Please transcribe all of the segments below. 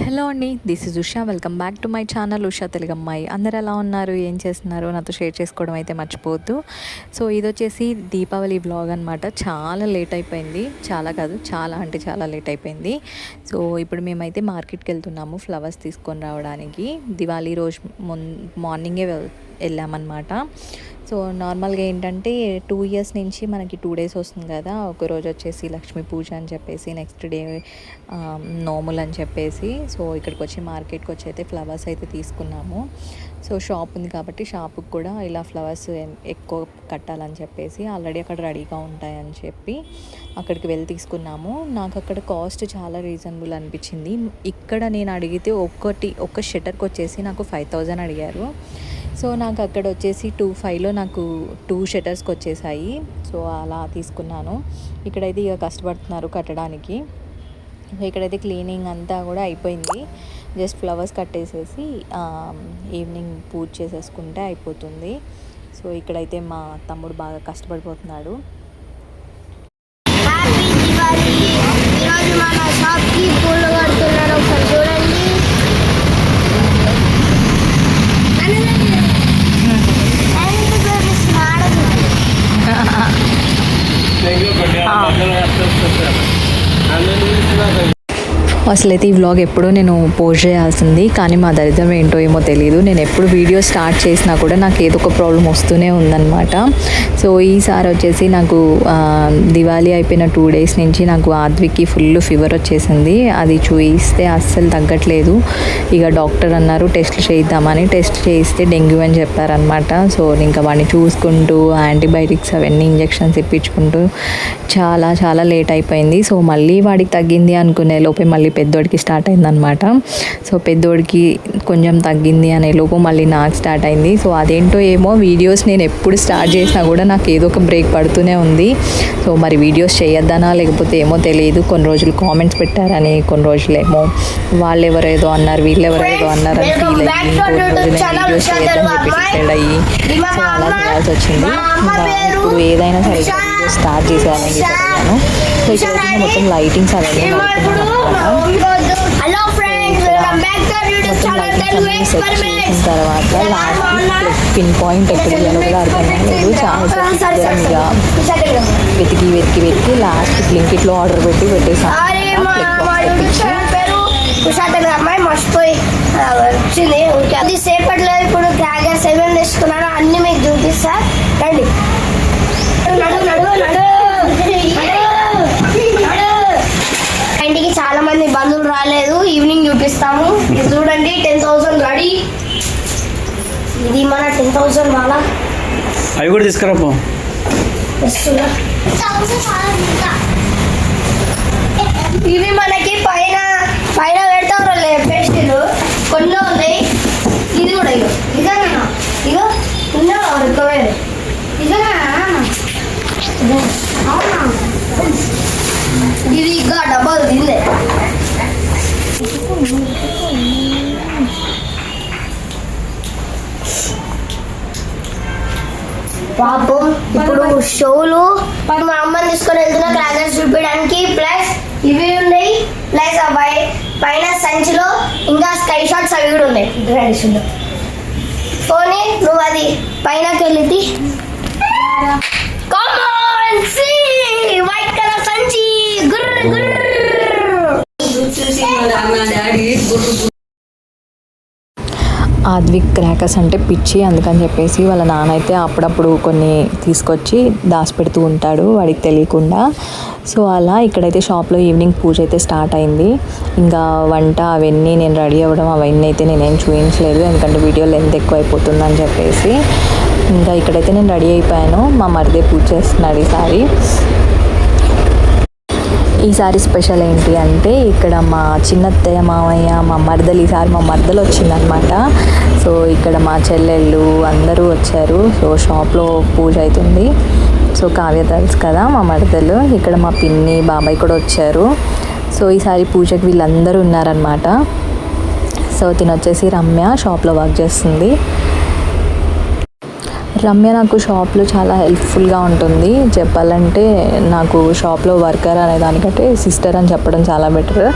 Hello అండి, this is Usha. Welcome back to my channel Usha Telugu అమ్మాయి. అందరు ఎలా ఉన్నారు, ఏం చేస్తున్నారు, నాతో షేర్ చేసుకోవడం అయితే మర్చిపోవద్దు. సో ఇది వచ్చేసి దీపావళి వ్లాగ్ అనమాట. చాలా లేట్ అయిపోయింది, చాలా కాదు చాలా అంటే చాలా లేట్ అయిపోయింది. సో ఇప్పుడు మేమైతే మార్కెట్కి వెళ్తున్నాము ఫ్లవర్స్ తీసుకొని రావడానికి. దివాళీ రోజు మార్నింగే వెళ్ళామన్నమాట. సో నార్మల్గా ఏంటంటే 2 years నుంచి మనకి 2 days వస్తుంది కదా. ఒకరోజు వచ్చేసి లక్ష్మీ పూజ అని చెప్పేసి, నెక్స్ట్ డే నోములు అని చెప్పేసి. సో ఇక్కడికి వచ్చి మార్కెట్కి వచ్చి అయితే ఫ్లవర్స్ అయితే తీసుకున్నాము. సో షాప్ ఉంది కాబట్టి షాపుకి కూడా ఇలా ఫ్లవర్స్ ఎక్కువ కట్టాలని చెప్పేసి ఆల్రెడీ అక్కడ రెడీగా ఉంటాయని చెప్పి అక్కడికి వెళ్ళి తీసుకున్నాము. నాకు అక్కడ కాస్ట్ చాలా రీజనబుల్ అనిపించింది. ఇక్కడ నేను అడిగితే ఒక్క షట్టర్కి వచ్చేసి నాకు 5,000 అడిగారు. సో నాకు అక్కడ వచ్చేసి 2,500లో నాకు 2 షట్టర్స్కి వచ్చేసాయి. సో అలా తీసుకున్నాను. ఇక్కడైతే ఇక కష్టపడుతున్నారు కట్టడానికి. ఇక్కడైతే క్లీనింగ్ అంతా కూడా అయిపోయింది. జస్ట్ ఫ్లవర్స్ కట్టేసేసి ఈవినింగ్ పూజ చేసేసుకుంటే అయిపోతుంది. సో ఇక్కడైతే మా తమ్ముడు బాగా కష్టపడిపోతున్నాడు. అసలైతే ఈ వ్లాగ్ ఎప్పుడో నేను పోస్ట్ చేయాల్సింది, కానీ మా దరిద్రం ఏంటో ఏమో తెలియదు. నేను ఎప్పుడు వీడియో స్టార్ట్ చేసినా కూడా నాకు ఏదో ఒక ప్రాబ్లం వస్తూనే ఉందన్నమాట. సో ఈసారి వచ్చేసి నాకు దివాళీ అయిపోయిన 2 days నుంచి నాకు ఆద్విక్కి ఫుల్ ఫీవర్ వచ్చేసింది. అది చూయిస్తే అస్సలు తగ్గట్లేదు. ఇక డాక్టర్ అన్నారు టెస్ట్లు చేయిద్దామని. టెస్ట్ చేయిస్తే డెంగ్యూ అని చెప్పారనమాట. సో ఇంకా వాడిని చూసుకుంటూ యాంటీబయాటిక్స్ అవన్నీ ఇంజెక్షన్స్ ఇప్పించుకుంటూ చాలా చాలా లేట్ అయిపోయింది. సో మళ్ళీ వాడికి తగ్గింది అనుకునే లోపే మళ్ళీ పెద్దోడికి స్టార్ట్ అయిందనమాట. సో పెద్దోడికి కొంచెం తగ్గింది అనే లోపు మళ్ళీ నాకు స్టార్ట్ అయింది. సో అదేంటో ఏమో వీడియోస్ నేను ఎప్పుడు స్టార్ట్ చేసినా కూడా నాకు ఏదో ఒక బ్రేక్ పడుతూనే ఉంది. సో మరి వీడియోస్ చేయొద్దనా లేకపోతే ఏమో తెలియదు. కొన్ని రోజులు కామెంట్స్ పెట్టారని, కొన్ని రోజులేమో వాళ్ళెవరేదో అన్నారు వీళ్ళెవరేదో అన్నారు అని ఫీల్ అయ్యి, ఇంకొన్ని రోజులు వీడియోస్ చేయొద్దని చెప్పి డిసైడ్ అయ్యి సో అలా చేయాల్సి వచ్చింది. ఇప్పుడు ఏదైనా సరే వీడియోస్ స్టార్ట్ చేసేయాలని చెప్పాను. సో ఇక్కడ మొత్తం లైటింగ్స్ అవన్నీ తర్వాత లాస్ట్ పిన్ పాయింట్ ఎక్కడ కూడా అర్థం కాలేదు. చాలా వెతికి లాస్ట్ బ్లింకిట్లో ఆర్డర్ పెట్టేసాను. అమ్మాయి మర్చిపోయి వచ్చింది. అది సేపట్లో ఇప్పుడు క్రాకర్స్ ఏమేమి తెచ్చుకున్నానో అన్ని మీకు చూపిస్తా రండి. ఇంటికి చాలా మంది బంధువులు రాలేదు, ఈవినింగ్ చూపిస్తాము. ఇది చూడండి 10,000 రెడీ. ఇది మన 10,000 వాళ్ళ అవి కూడా తీసుకురాపో. ఇవి మనకి పైన పెడతారు పేస్టులు కొన్ని ఉన్నాయి. ఇది కూడా ఇగో నిజంగా ఇగో ఉన్నా రికవరీ నిజంగా అవునా. ఇది ఇంకా డబ్బాలు తిందే. పాపం ఇప్పుడు షోలు మా అమ్మని తీసుకొని వెళ్తున్నా క్రాకర్స్ చూపించడానికి. ప్లస్ ఇవి ఉన్నాయి, ప్లస్ అవి పైన సంచిలో ఇంకా స్కై షాట్స్ అవి కూడా ఉన్నాయి. ట్రెడిషన్లో పోనీ నువ్వు అది పైనకి వెళ్ళి వైట్ కలర్ సంచి గుర్ర గుర్ర. ఆద్విక్ క్రాకర్స్ అంటే పిచ్చి, అందుకని చెప్పేసి వాళ్ళ నాన్న అయితే అప్పుడప్పుడు కొన్ని తీసుకొచ్చి దాచిపెడుతూ ఉంటాడు వాడికి తెలియకుండా. సో అలా ఇక్కడైతే షాప్లో ఈవినింగ్ పూజ అయితే స్టార్ట్ అయింది. ఇంకా వంట అవన్నీ నేను రెడీ అవ్వడం అవన్నీ అయితే నేనేం చూపించలేదు, ఎందుకంటే వీడియో లెంత్ ఎక్కువ అయిపోతుందని చెప్పేసి. ఇంకా ఇక్కడైతే నేను రెడీ అయిపోయాను. మా మరిదే పూజ చేస్తున్నాడు ఈసారి స్పెషల్ ఏంటి అంటే ఇక్కడ మా చిన్నత్తయ్య మామయ్య మా మరదలు, ఈసారి మా మరదలు వచ్చిందనమాట. సో ఇక్కడ మా చెల్లెళ్ళు అందరూ వచ్చారు. సో షాప్లో పూజ అవుతుంది. సో కావ్య తెలుసు కదా మా మరదలు. ఇక్కడ మా పిన్ని బాబాయ్ కూడా వచ్చారు. సో ఈసారి పూజకి వీళ్ళందరూ ఉన్నారనమాట. సో తినొచ్చేసి రమ్య షాప్లో వర్క్ చేస్తుంది. రమ్య నాకు షాప్లో చాలా హెల్ప్ఫుల్గా ఉంటుంది. చెప్పాలంటే నాకు షాప్లో వర్కర్ అనే దానికంటే సిస్టర్ అని చెప్పడం చాలా బెటర్.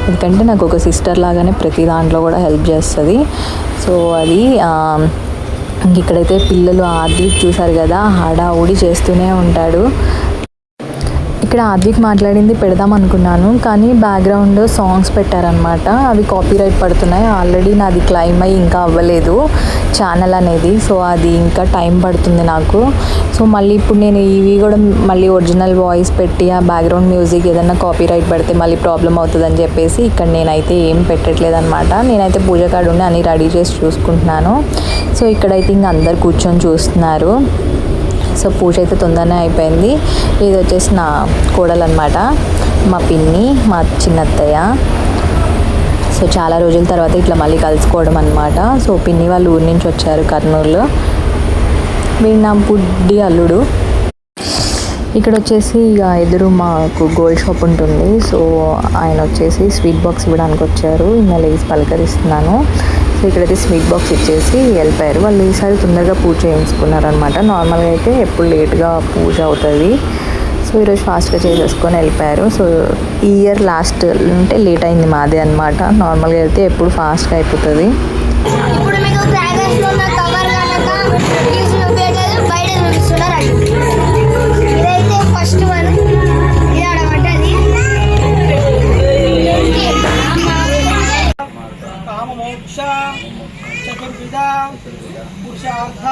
ఎందుకంటే నాకు ఒక సిస్టర్ లాగానే ప్రతి దాంట్లో కూడా హెల్ప్ చేస్తుంది. సో అది ఇక్కడైతే పిల్లలు ఆద్విక్ చూసారు కదా, హడావుడి చేస్తూనే ఉంటాడు. ఇక్కడ ఆద్విక్ మాట్లాడింది పెడదాం అనుకున్నాను, కానీ బ్యాక్గ్రౌండ్ సాంగ్స్ పెట్టారనమాట. అవి కాపీరైట్ పడుతున్నాయి. ఆల్రెడీ నాది క్లైమ్ అయ్యి ఇంకా అవ్వలేదు ఛానల్ అనేది. సో అది ఇంకా టైం పడుతుంది నాకు. సో మళ్ళీ ఇప్పుడు నేను ఇవి కూడా మళ్ళీ ఒరిజినల్ వాయిస్ పెట్టి ఆ బ్యాక్గ్రౌండ్ మ్యూజిక్ ఏదైనా కాపీరైట్ పడితే మళ్ళీ ప్రాబ్లం అవుతుందని చెప్పేసి ఇక్కడ నేనైతే ఏం పెట్టట్లేదు అనమాట. నేనైతే పూజ కాడ ఉండి అన్నీ రెడీ చేసి చూసుకుంటున్నాను. సో ఇక్కడైతే ఇంకా అందరు కూర్చొని చూస్తున్నారు. సో పూజ అయితే తొందరనే అయిపోయింది. ఇది వచ్చేసి నా కోడలు అనమాట, మా పిన్ని, మా చిన్నత్తయ్య. సో చాలా రోజుల తర్వాత ఇట్లా మళ్ళీ కలుసుకోవడం అనమాట. సో పిన్ని వాళ్ళు ఊరి నుంచి వచ్చారు కర్నూలులో. వీడు నా బుడ్డి అల్లుడు. ఇక్కడ వచ్చేసి ఇక ఎదురు మాకు గోల్డ్ షాప్ ఉంటుంది. సో ఆయన వచ్చేసి స్వీట్ బాక్స్ ఇవ్వడానికి వచ్చారు. ఇంకా లేసి పలకరిస్తున్నాను. సో ఇక్కడైతే స్వీట్ బాక్స్ ఇచ్చేసి వెళ్ళిపోయారు. వాళ్ళు ఈసారి తొందరగా పూజ చేయించుకున్నారనమాట. నార్మల్గా అయితే ఎప్పుడు లేట్గా పూజ అవుతుంది. సో ఈరోజు ఫాస్ట్గా చేసేసుకొని వెళ్ళిపోయారు. సో ఈ ఇయర్ లాస్ట్ అంటే లేట్ అయింది మాదే అనమాట. నార్మల్గా అయితే ఎప్పుడు ఫాస్ట్గా అయిపోతుంది. ఇప్పుడు మీకు క్రాకర్స్ లో ఉన్న కవర్ కనుక ప్లీజ్ చూపించలేదు, బయట చూపిస్తున్నారు. ఇదైతే ఫస్ట్ వన్, ఇది ఆడబడ్డది. కామమోక్ష చతుర్విధ పురుషార్థ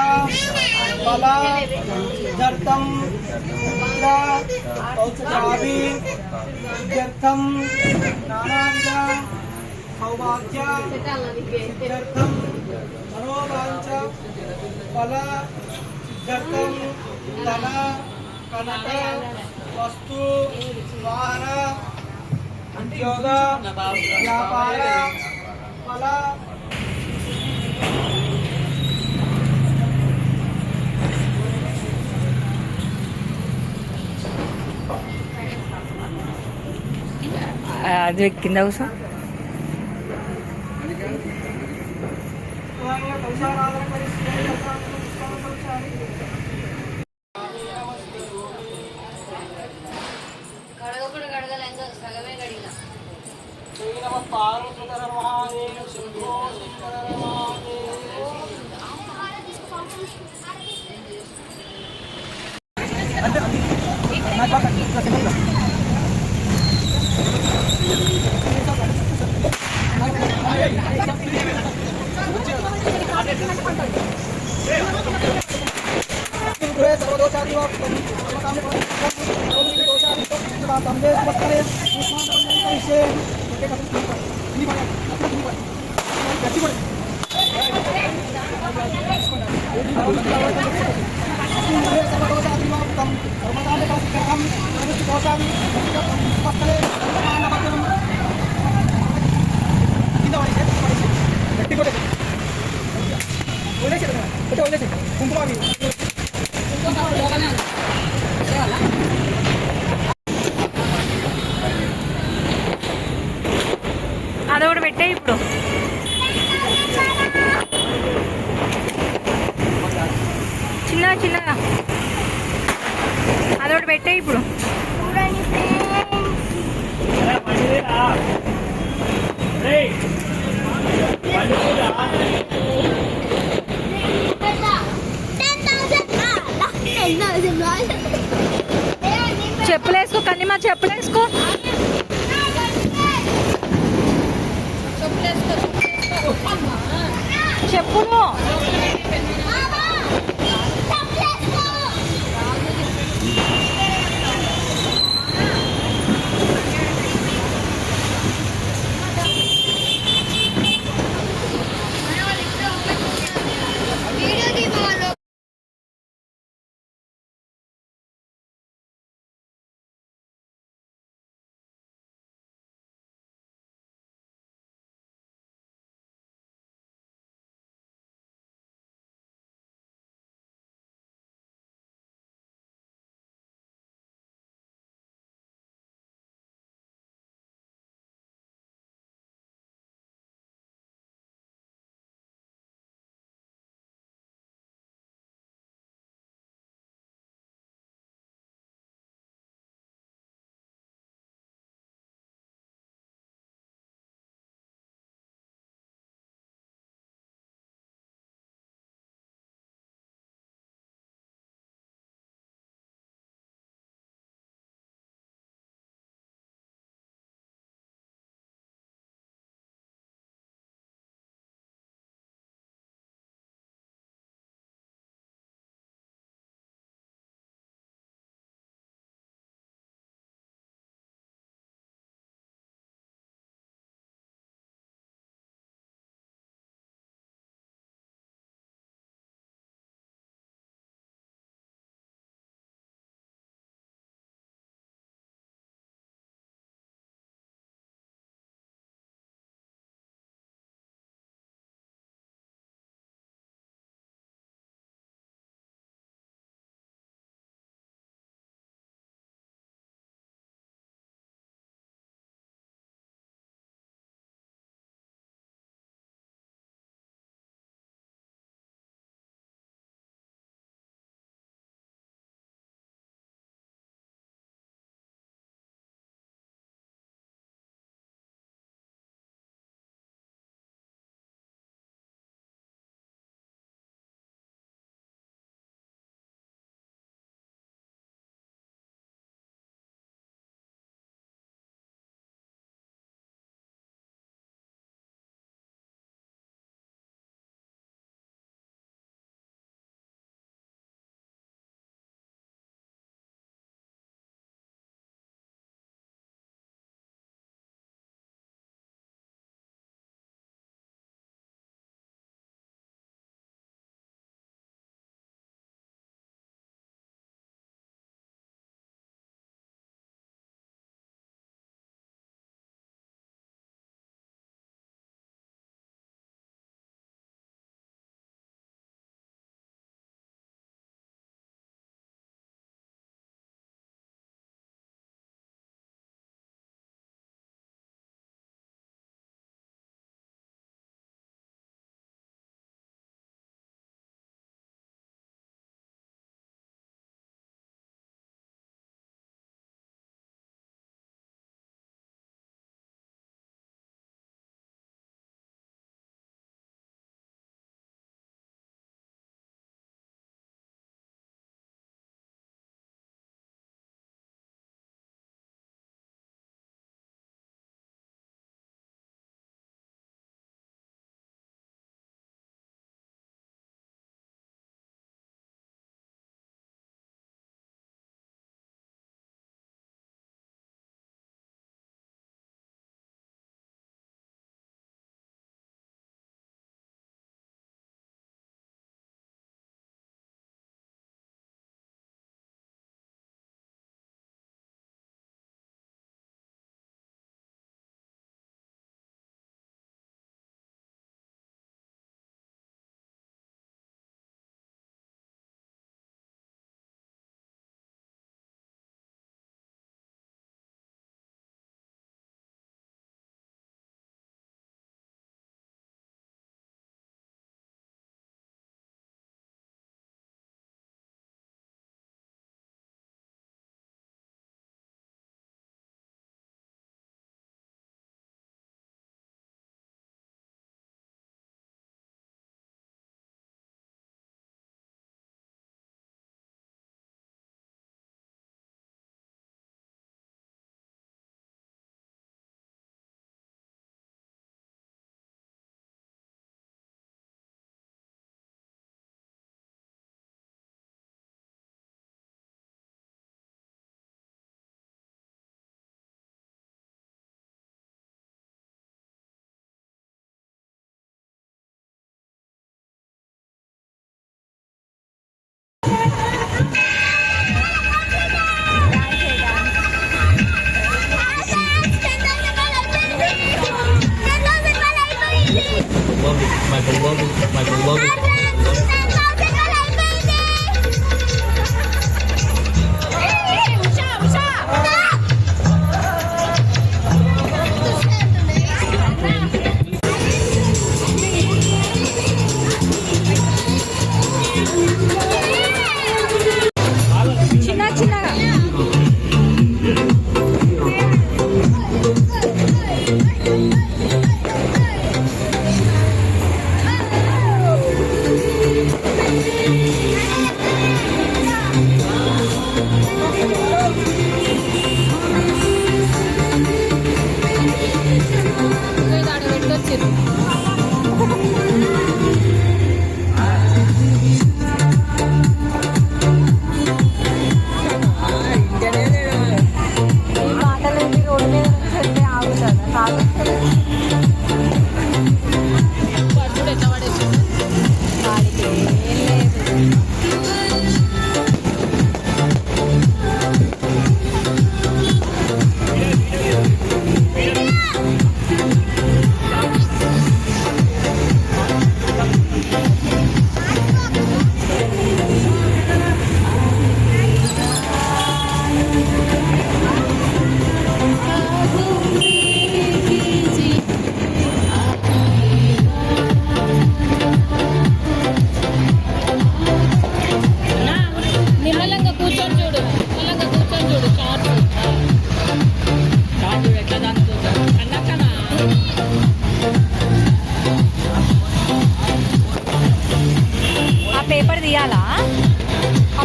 ఫల సిద్ధార్థం పుత్ర పౌత్రాభి సిద్ధ్యర్థం నానావిధ సౌభాగ్య సిద్ధ్యర్థం మనోవాంఛ ఫల సిద్ధ్యర్థం ధన కనక వస్తు వాహన ఉద్యోగ వ్యాపార ఫల అది కింద కూర్చో. అదొకటి పెట్టే ఇప్పుడు. చిన్నగా చిన్నగా అదొకటి పెట్టే ఇప్పుడు. చెప్పులేసుకో కన్నీమా, చెప్పులేసుకో. చెప్పులు చిన్న చిన్నగా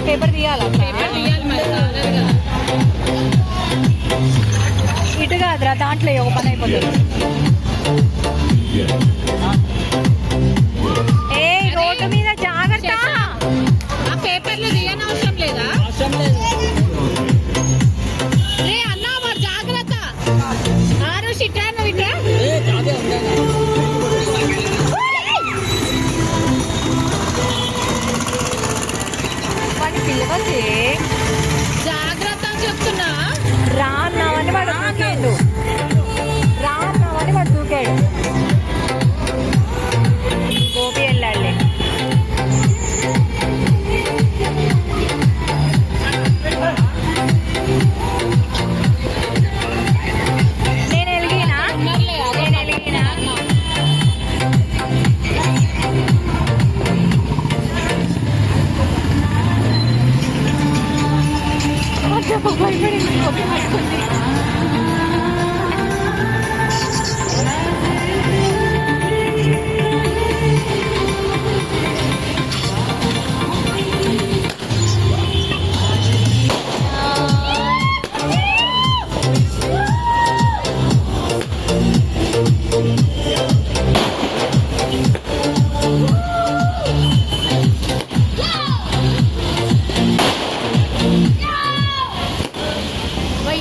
పేపర్ తీయాలా ఇటు కాదురా దాంట్లో ఒక పని అయిపోతుంది ఏ రోడ్డు మీద జాగ్రత్త ఆ పేపర్లు తీయని అవసరం లేదా రే అన్నా వాడు జాగ్రత్త ఆరు షిట్టాను ఇట్లా వాడిని పిలవచ్చే జాగ్రత్త అని చెప్తున్నా రా అన్నావని వాడు దూకాడు రా అన్నావని వాడు దూకాడు గోపి వెళ్ళాడులే నేను ఎలిగినా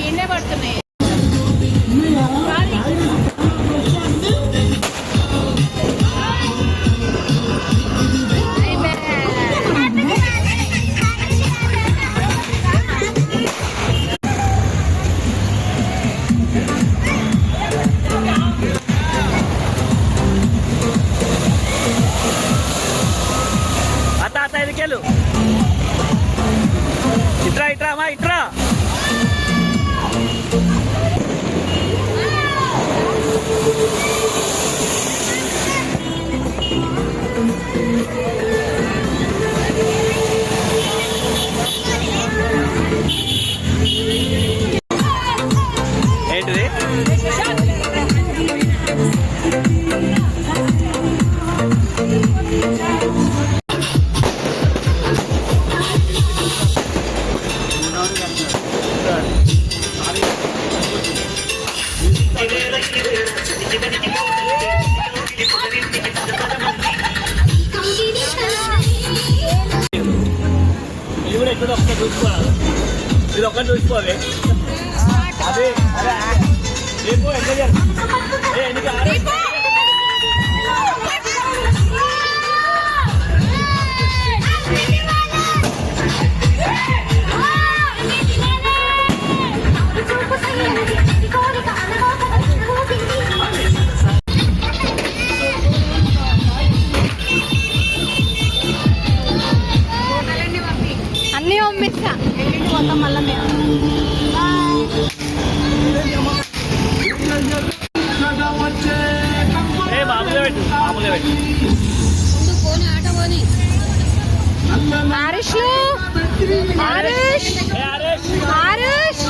ఎండే పడుతున్నాయి అత్త ఎదికెళ్ళు ఇట్రా అమ్మా ఇట్రా ఏంటిది ఇది ఒక్కటి చూసుకోవాలి అదే రేపు ఎన్నిక పెట్టు మామూలుగా పెట్టు ఆరుష్ ఆరుష్ ఏ హరీష్ ఆరుష్